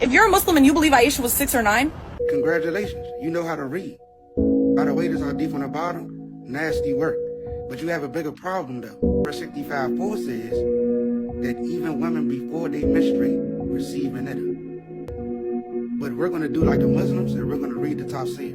If you're a Muslim and you believe Aisha was 6 or 9, Congratulations, you know how to read. By the way, this are deep on the bottom, nasty work. But you have a bigger problem though. Verse 65:4 says that even women before they menstruate receive an iddah. But we're going to do like the Muslims and we're going to read the tafsir.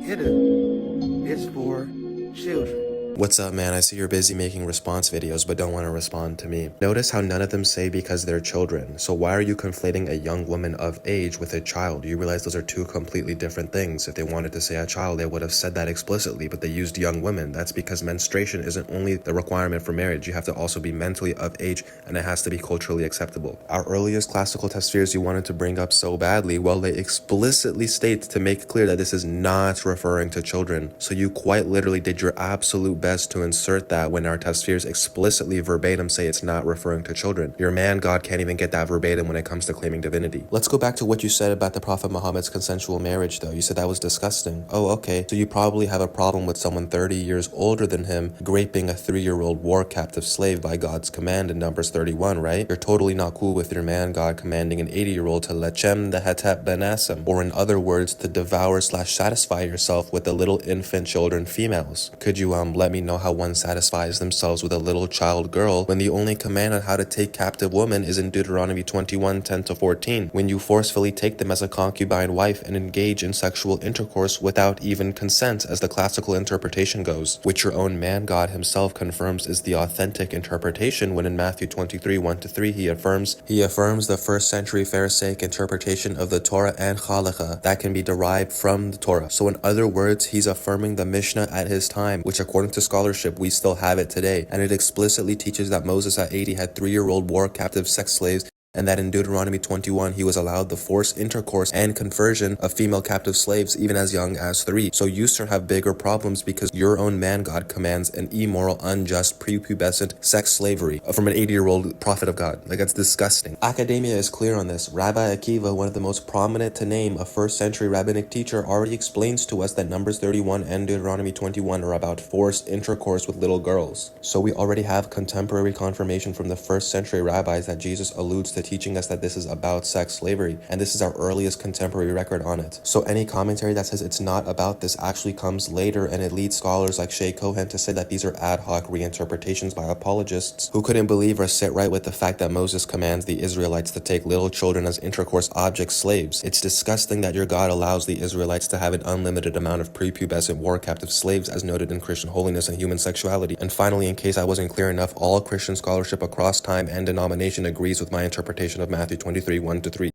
Iddah is for children. What's up, man? I see you're busy making response videos but don't want to respond to me. Notice how none of them say because they're children. So why are you conflating a young woman of age with a child? You realize those are two completely different things. If they wanted to say a child, they would have said that explicitly, but they used young women. That's because menstruation isn't only the requirement for marriage. You have to also be mentally of age, and it has to be culturally acceptable. Our earliest classical tafsirs you wanted to bring up so badly, well, they explicitly state to make clear that this is not referring to children. So you quite literally did your absolute best to insert that when our tafsirs explicitly verbatim say it's not referring to children. Your man God can't even get that verbatim when it comes to claiming divinity. Let's go back to what you said about the Prophet Muhammad's consensual marriage though. You said that was disgusting. Oh, okay. So you probably have a problem with someone 30 years older than him graping a 3-year-old war captive slave by God's command in Numbers 31, right? You're totally not cool with your man God commanding an 80-year-old to lechem the hatat benasam, or in other words, to devour/satisfy yourself with the little infant children females. Could you let me know how one satisfies themselves with a little child girl when the only command on how to take captive women is in Deuteronomy 21:10-14, when you forcefully take them as a concubine wife and engage in sexual intercourse without even consent, as the classical interpretation goes, which your own man God himself confirms is the authentic interpretation when in Matthew 23:1-3 he affirms the first century Pharisaic interpretation of the Torah and Halakha that can be derived from the Torah. So in other words, he's affirming the Mishnah at his time, which according to scholarship we still have it today, and it explicitly teaches that Moses at 80 had 3-year-old war captive sex slaves, and that in Deuteronomy 21 he was allowed the forced intercourse and conversion of female captive slaves even as young as 3. So you sir have bigger problems because your own man God commands an immoral, unjust, prepubescent sex slavery from an 80-year-old prophet of God. Like, that's disgusting. Academia is clear on this. Rabbi Akiva, one of the most prominent to name, a 1st century rabbinic teacher, already explains to us that Numbers 31 and Deuteronomy 21 are about forced intercourse with little girls. So we already have contemporary confirmation from the 1st century rabbis that Jesus alludes to teaching us that this is about sex slavery, and this is our earliest contemporary record on it. So any commentary that says it's not about this actually comes later, and it leads scholars like Sheikh Cohen to say that these are ad hoc reinterpretations by apologists who couldn't believe or sit right with the fact that Moses commands the Israelites to take little children as intercourse object slaves. It's disgusting that your God allows the Israelites to have an unlimited amount of prepubescent war captive slaves as noted in Christian holiness and human sexuality. And finally, in case I wasn't clear enough, all Christian scholarship across time and denomination agrees with my interpretation of Matthew 23:1-3.